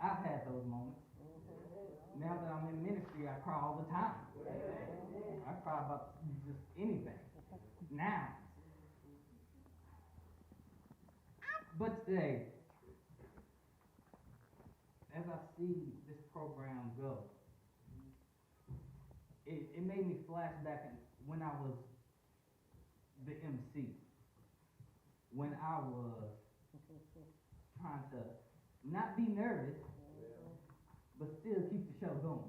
I've had those moments. Now that I'm in ministry, I cry all the time. I cry about just anything. Now. But today, as I see this program go, it made me flash back when I was the MC, when I was trying to not be nervous, but still keep the show going.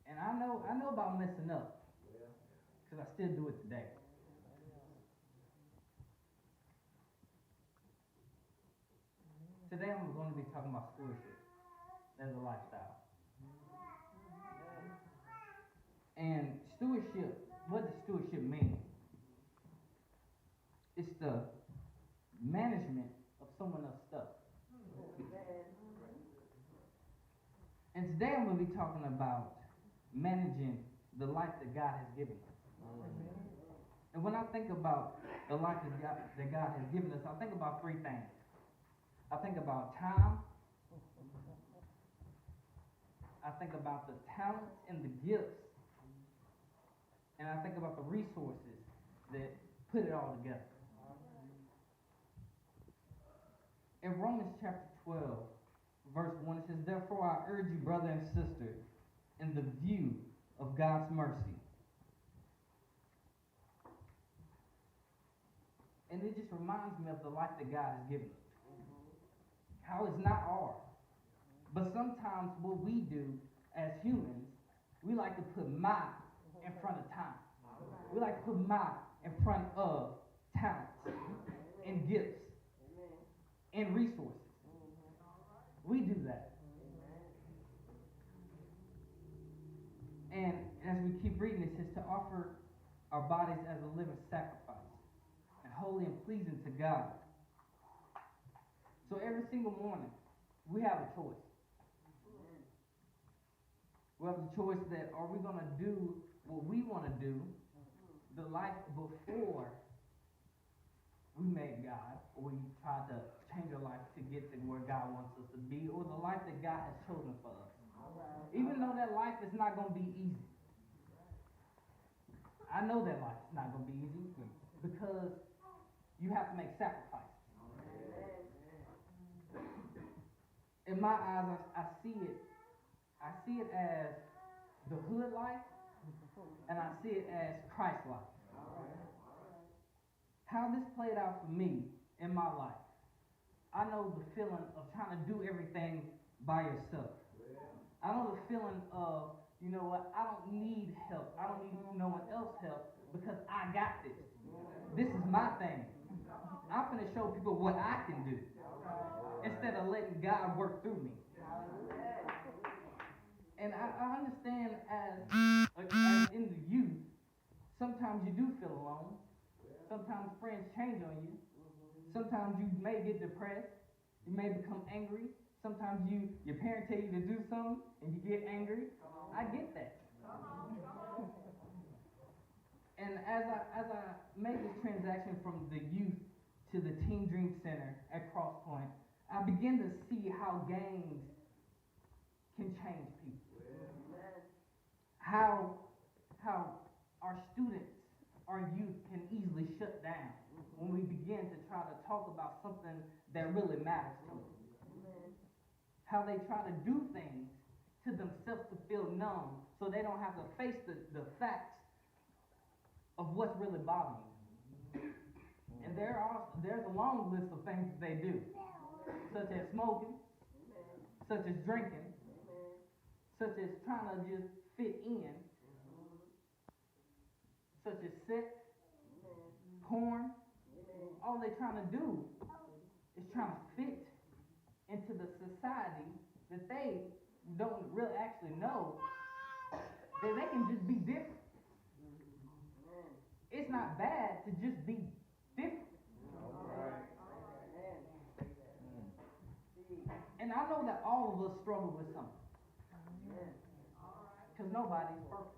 And I know about messing up, because I still do it today. Today I'm going to be talking about stewardship as a lifestyle. And stewardship, what does stewardship mean? It's the management of someone else's stuff. And today I'm going to be talking about managing the life that God has given us. And when I think about the life that God has given us, I think about three things. I think about time. I think about the talents and the gifts. And I think about the resources that put it all together. In Romans chapter 12, verse 1, it says, "Therefore I urge you, brother and sister, in the view of God's mercy." And it just reminds me of the life that God has given us. How it's not ours. But sometimes what we do as humans, we like to put my in front of time. We like to put my in front of talents and gifts and resources. We do that. And as we keep reading, it says to offer our bodies as a living sacrifice and holy and pleasing to God. So every single morning, we have a choice. We have the choice that are we going to do what we want to do, the life before we met God, or we try to change our life to get to where God wants us to be, or the life that God has chosen for us. Even though that life is not going to be easy. I know that life is not going to be easy because you have to make sacrifices. In my eyes, I see it as the hood life, and I see it as Christ life. How this played out for me in my life, I know the feeling of trying to do everything by yourself. I know the feeling of, you know what, I don't need help. I don't need no one else's help because I got this. This is my thing. I'm going to show people what I can do instead of letting God work through me. And I understand as in the youth, sometimes you do feel alone. Sometimes friends change on you. Sometimes you may get depressed. You may become angry. Sometimes your parents tell you to do something and you get angry. I get that. And as I made this transaction from the youth to the Teen Dream Center at Crosspoint, I begin to see how gangs can change people. How our students, our youth can easily shut down when we begin to try to talk about something that really matters to them. How they try to do things to themselves to feel numb so they don't have to face the facts of what's really bothering them. And there's a long list of things that they do, such as smoking, such as drinking, such as trying to just fit in, such as sex, porn. All they're trying to do is trying to fit into the society that they don't really actually know that they can just be different. It's not bad to just be different. And I know that all of us struggle with something. Because nobody's perfect.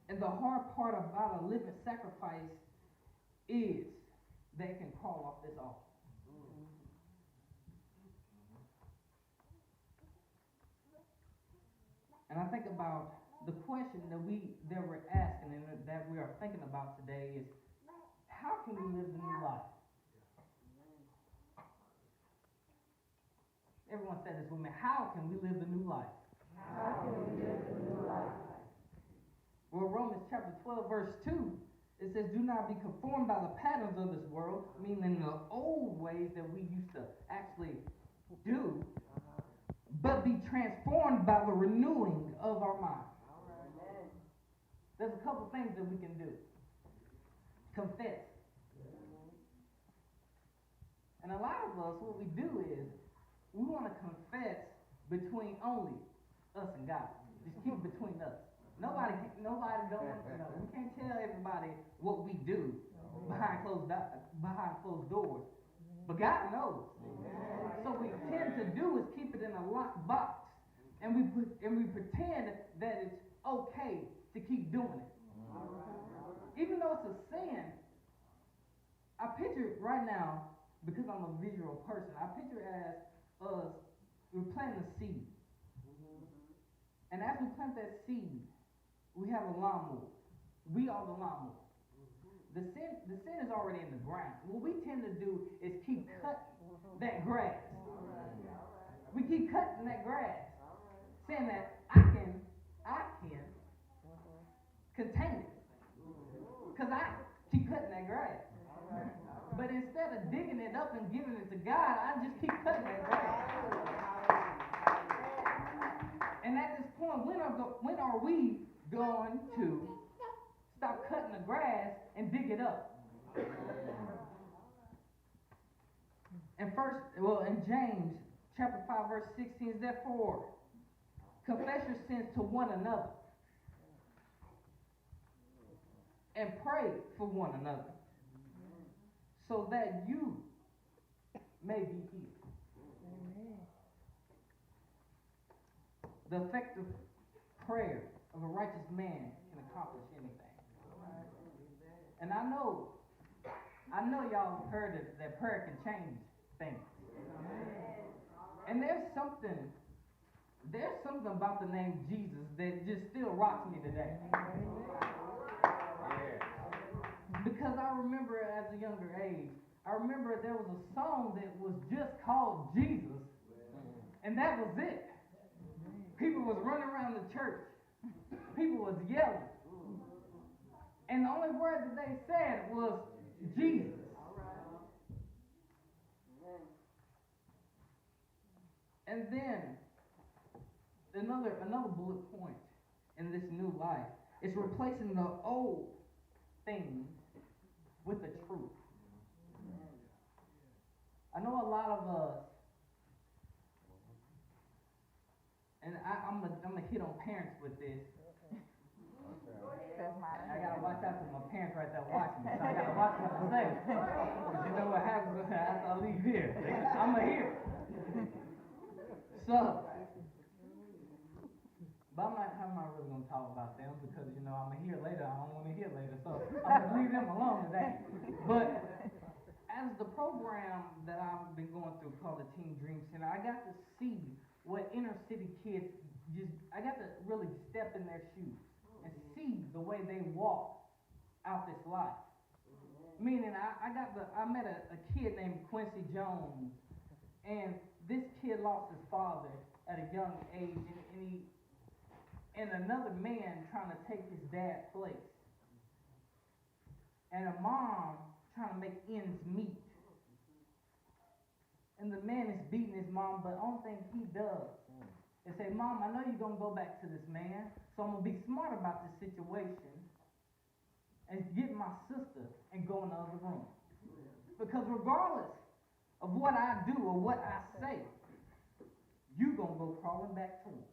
And the hard part about a living sacrifice is they can crawl off this altar. And I think about the question that we're asking and that we are thinking about today is, how can we live the new life? Everyone said this with me. How can we live the new life? How can we live the new life? Well, Romans chapter 12, verse 2, it says, do not be conformed by the patterns of this world, meaning the old ways that we used to actually do, but be transformed by the renewing of our mind. There's a couple things that we can do. Confess. And a lot of us, what we do is, we want to confess between only us and God. Just keep it between us. Nobody don't want to know. We can't tell everybody what we do behind closed doors. But God knows. So what we tend to do is keep it in a locked box. And we pretend that it's okay to keep doing it. Even though it's a sin, I picture it right now, because I'm a visual person, I picture it as us, we're planting a seed. And as we plant that seed, we have a lawnmower. We are the lawnmower. The sin is already in the ground. What we tend to do is keep cutting that grass. We keep cutting that grass, saying that I can contain it. Because I keep cutting that grass. But instead of digging it up and giving it to God, I just keep cutting that grass. And at this point, when are we going to stop cutting the grass and dig it up? In James chapter 5, verse 16, is therefore confess your sins to one another and pray for one another, so that you may be healed. The effective prayer of a righteous man can accomplish anything. And I know y'all heard that prayer can change things. And there's something about the name Jesus that just still rocks me today. Because I remember at a younger age, I remember there was a song that was just called Jesus, and that was it. People was running around the church. People was yelling. And the only word that they said was Jesus. And then another bullet point in this new life is replacing the old things with the truth. I know a lot of us, and I'm gonna hit on parents with this. I gotta watch out for my parents right there watching me, so I gotta watch what I say. Because you know what happens after I leave here. I'm gonna hear. So, but I'm not really gonna talk about them because I'm gonna hear later. I don't want to hear later, so I'm gonna leave them alone today. But as the program that I've been going through called the Teen Dream Center, I got to see what inner city kids I got to really step in their shoes and see the way they walk out this life. Meaning, I met a kid named Quincy Jones, and this kid lost his father at a young age, and another man trying to take his dad's place, and a mom trying to make ends meet. And the man is beating his mom, but the only thing he does is say, Mom, I know you're going to go back to this man, so I'm going to be smart about this situation and get my sister and go in the other room. Because regardless of what I do or what I say, you're going to go crawling back to him.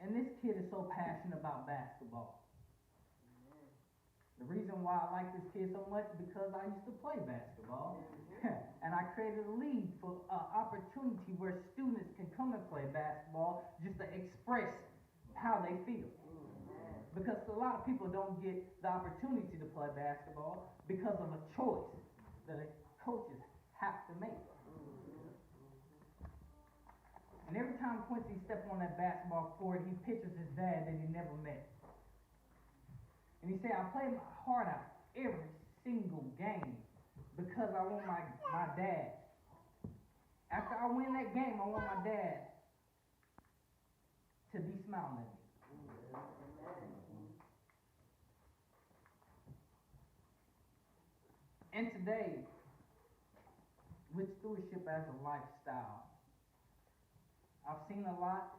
And this kid is so passionate about basketball. The reason why I like this kid so much is because I used to play basketball. And I created a league for an opportunity where students can come and play basketball just to express how they feel. Because a lot of people don't get the opportunity to play basketball because of a choice that the coaches have to make. And every time Quincy steps on that basketball court, he pictures his dad that he never met. And he said, I play my heart out every single game because I want my dad. After I win that game, I want my dad to be smiling at me. And today, with stewardship as a lifestyle, I've seen a lot,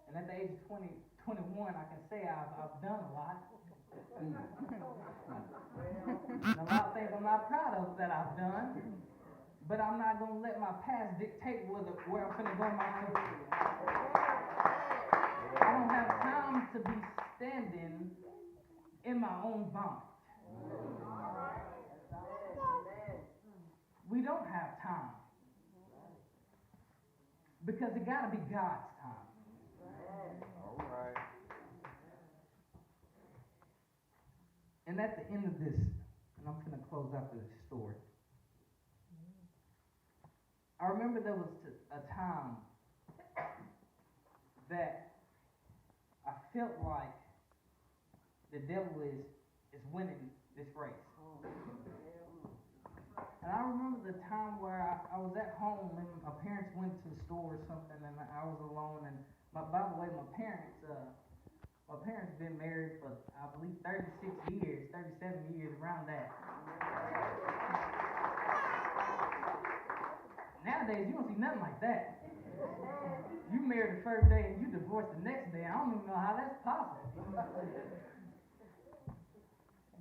and at the age of 21, I can say I've done a lot. And a lot of things I'm not proud of that I've done, but I'm not going to let my past dictate where I'm going to go in my future. I don't have time to be standing in my own bondage. We don't have time. Because it got to be God's time. All right. And at the end of this, and I'm going to close out this story. I remember there was a time that I felt like the devil is winning this race. And I remember the time where I was at home and my parents went to the store or something and I was alone. And by the way, my parents been married for, I believe, 36 years, 37 years, around that. Nowadays, you don't see nothing like that. You married the first day and you divorced the next day. I don't even know how that's possible.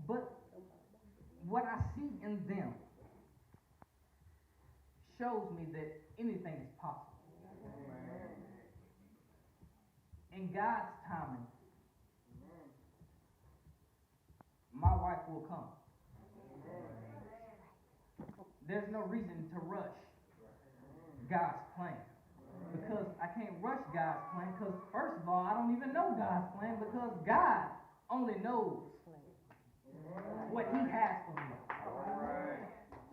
But what I see in them shows me that anything is possible. In God's timing, my wife will come. There's no reason to rush God's plan. Because I can't rush God's plan because, first of all, I don't even know God's plan because God only knows what He has for me.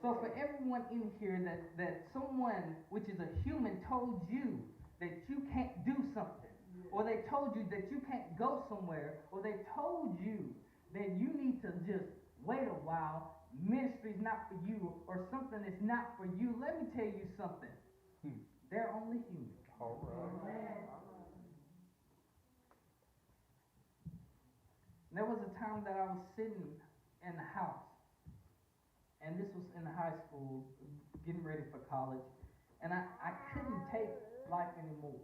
So for everyone in here that someone, which is a human, told you that you can't do something, or they told you that you can't go somewhere, or they told you that you need to just wait a while, ministry's not for you, or something is not for you, let me tell you something. They're only human. All right. There was a time that I was sitting in the house, and this was in high school, getting ready for college, and I couldn't take life anymore.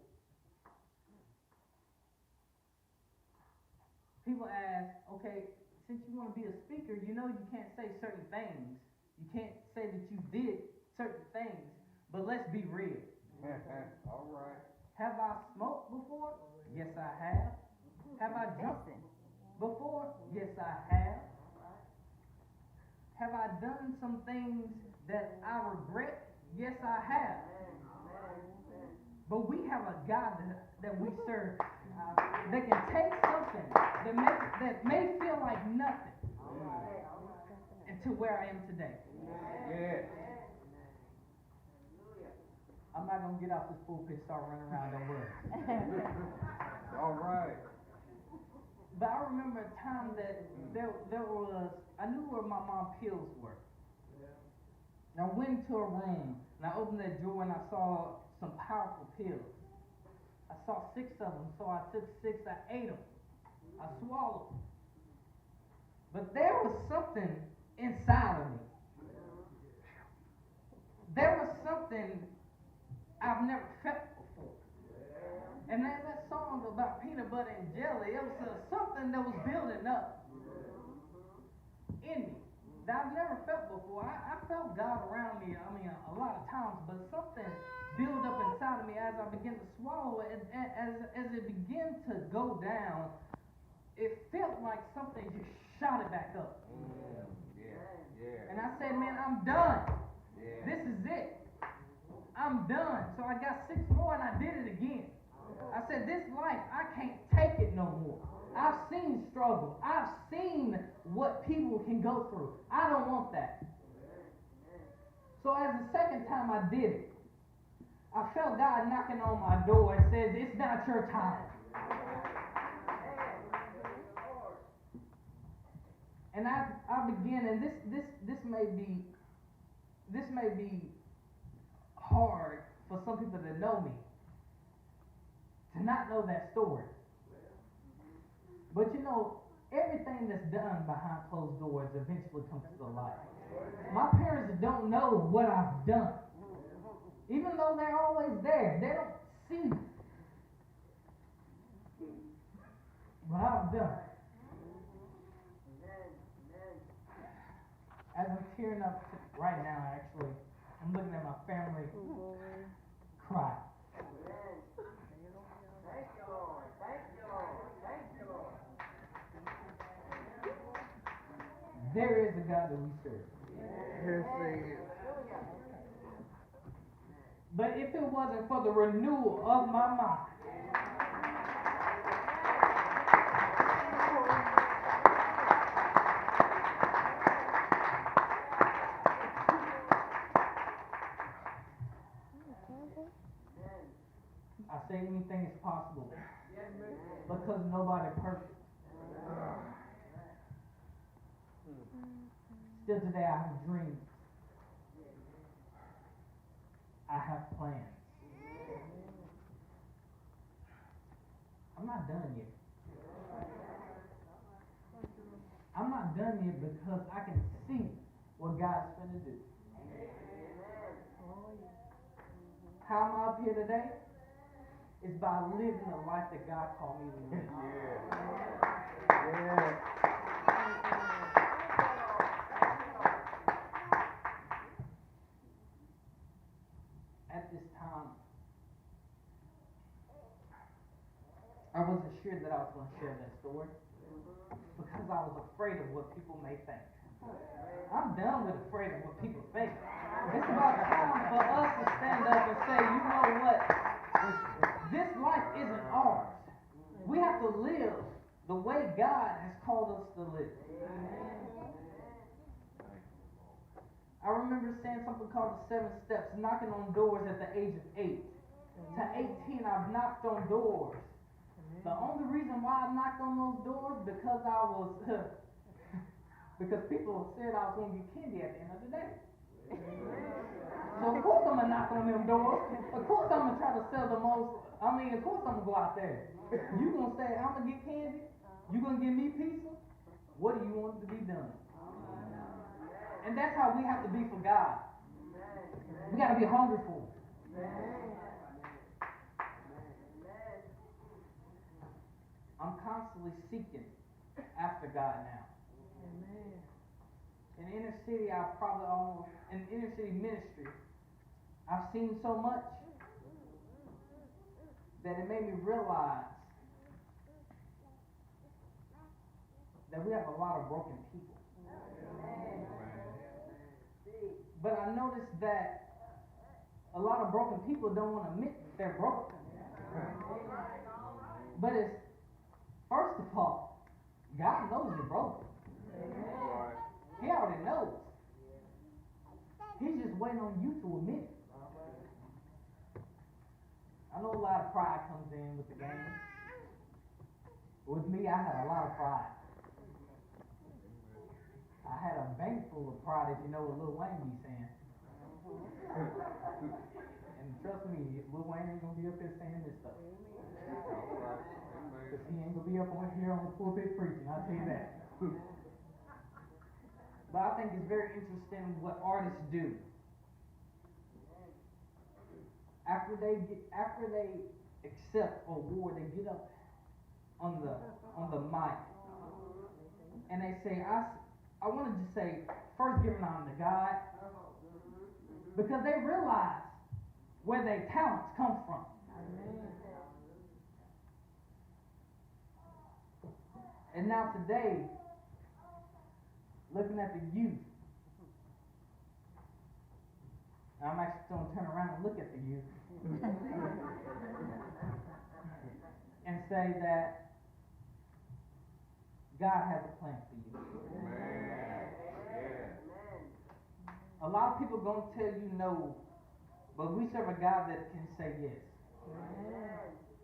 People ask, okay, since you want to be a speaker, you know you can't say certain things. You can't say that you did certain things, but let's be real. All right. Have I smoked before? Yes, I have. Have I drunk before? Yes, I have. Have I done some things that I regret? Yes, I have. But we have a God that we serve that can take something that may feel like nothing into where I am today. Yes. I'm not going to get off this pulpit and start running around, don't worry. All right. But I remember a time that there was, I knew where my mom's pills were. And I went into a room, and I opened that drawer, and I saw some powerful pills. I saw 6 of them, so I took 6, I ate them. I swallowed them. But there was something inside of me. There was something I've never felt before. And that song about peanut butter and jelly, it was something that was building up in me that I've never felt before. I felt God around me, a lot of times, but something built up inside of me as I began to swallow it, and as it began to go down, it felt like something just shot it back up. Yeah. And I said, man, I'm done. Yeah. This is it. I'm done. So I got 6 more and I did it again. I said, this life, I can't take it no more. I've seen struggle. I've seen what people can go through. I don't want that. So as the second time I did it, I felt God knocking on my door and said, it's not your time. And I began, and this may be hard for some people that know me, to not know that story. But you know, everything that's done behind closed doors eventually comes to the light. My parents don't know what I've done. Even though they're always there, they don't see what I've done. As I'm tearing up right now, actually, I'm looking at my family cry. Thank you, Lord. Thank you, Lord. Thank you, Lord. There is a God that we serve. Yes, he is. But if it wasn't for the renewal of my mind, I say anything is possible because nobody perfect. Still today I have dreams. I have plans. I'm not done yet. I'm not done yet because I can see what God's going to do. How am I up here today? It's by living the life that God called me to live. Yeah. At this time, I wasn't sure that I was going to share that story because I was afraid of what people may think. I'm done with afraid of what people think. It's about time for us to stand up and say, you know what? This life isn't ours. We have to live the way God has called us to live. I remember saying something called the 7 steps, knocking on doors at the age of 8. To 18, I've knocked on doors. The only reason why I knocked on those doors because because people said I was going to get candy at the end of the day. So of course I'm going to knock on them doors. Of course I'm going to try to sell the most. Of course I'm going to go out there. You going to say, I'm going to get candy? You going to give me pizza? What do you want to be done? And that's how we have to be for God. We got to be hungry for Him. I'm constantly seeking after God now. In inner city, in inner city ministry, I've seen so much that it made me realize that we have a lot of broken people. But I noticed that a lot of broken people don't want to admit that they're broken. But it's, first of all, God knows you're broken. He already knows. He's just waiting on you to admit it. I know a lot of pride comes in with the game. With me, I had a lot of pride. I had a bank full of pride, if you know what Lil Wayne be saying. And trust me, Lil Wayne ain't gonna be up here saying this stuff. Because he ain't gonna be up on here on the pulpit preaching, I'll tell you that. But I think it's very interesting what artists do. After they accept an award, they get up on the mic and they say, I want to just say, first giving honor to God, because they realize where their talents come from. And now today, looking at the youth, I'm actually going to turn around and look at the youth and say that God has a plan for you. Amen. A lot of people gonna tell you no, but we serve a God that can say yes.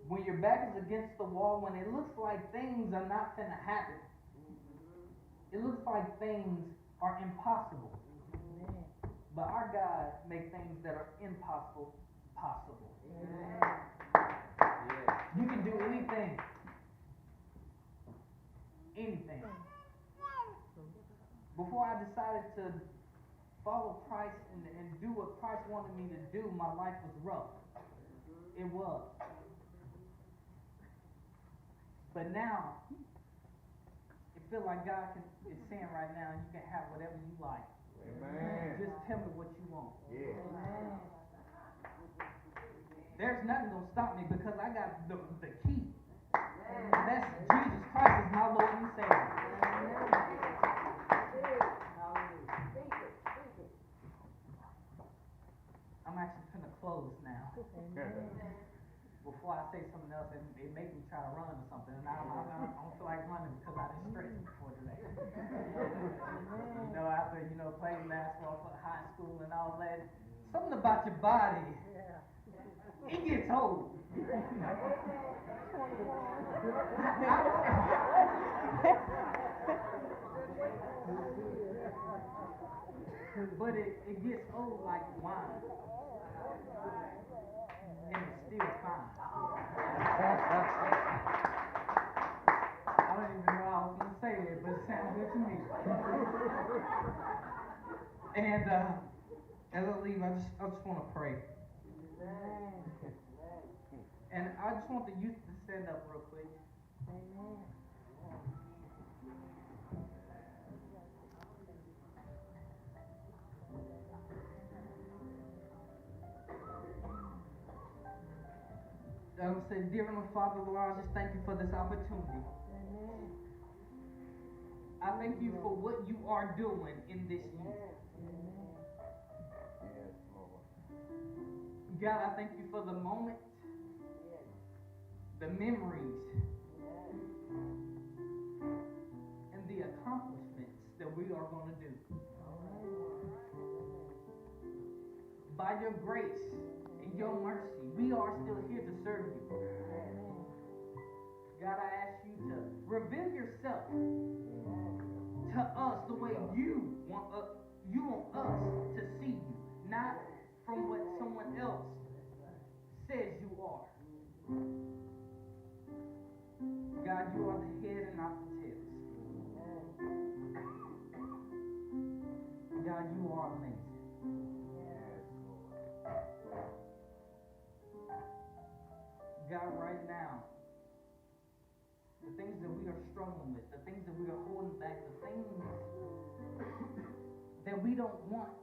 When your back is against the wall, when it looks like things are not gonna happen, it looks like things are impossible. But our God makes things that are impossible possible. You can do anything. Anything. Before I decided to follow Christ and do what Christ wanted me to do, my life was rough. It was. But now, it feels like God is saying right now, you can have whatever you like. Amen. Just tell me what you want. Yeah. There's nothing gonna stop me because I got the key. That's Jesus Christ is my Lord and Savior. I'm actually gonna close now. Before I say something else, it make me try to run or something, and I don't feel like running because I didn't stretch before today. After playing basketball for high school and all that, something about your body, it gets old. But it gets old like wine. And it's still fine. I don't even know how I was going to say it, but it sounds good to me. And as I leave, I just want to pray. And I just want the youth to stand up real quick. I would say, dear Heavenly Father, Lord, I just thank you for this opportunity. I thank you for what you are doing in this youth. God, I thank you for the moment, the memories, and the accomplishments that we are going to do. By your grace and your mercy, we are still here to serve you. God, I ask you to reveal yourself to us the way you want us to see you, not from what someone else says you are. God, you are the head and not the tail. God, you are amazing. God, right now, the things that we are struggling with, the things that we are holding back, the things that we don't want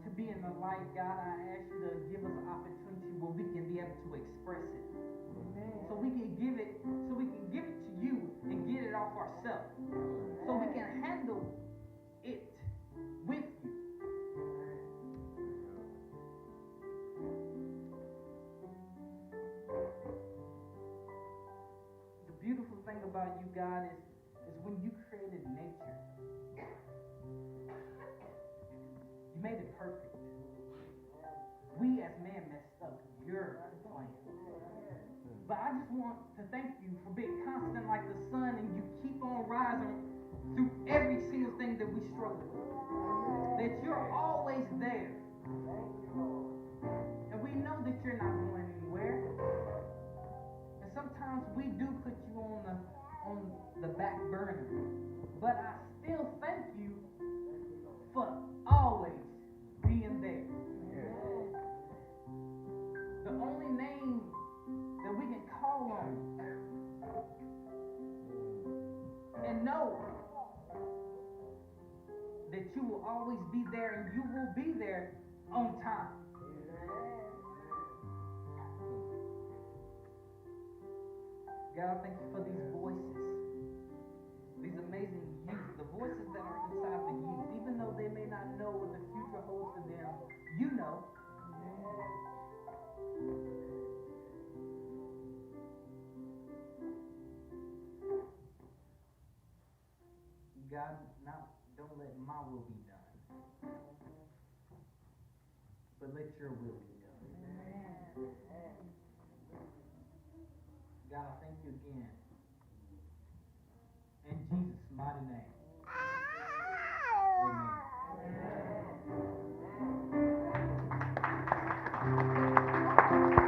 to be in the light, God, I ask you to give us an opportunity where we can be able to express it. So we can give it to you and get it off ourselves. So we can handle it with you. The beautiful thing about you, God, is when you created nature, you made it perfect. We as man messed up your plan. But I just want to thank you for being constant like the sun, and you keep on rising through every single thing that we struggle with. That you're always there. And we know that you're not going anywhere. And sometimes we do put you on the back burner. But I still thank you for always being there. The only name that we can call on and know that you will always be there, and you will be there on time. God, I thank you for these voices, these amazing youth, the voices that are inside the youth, even though they may not know what the future holds for them, you know. God, don't let my will be done, but let your will be done. God, I thank you again. In Jesus' mighty name.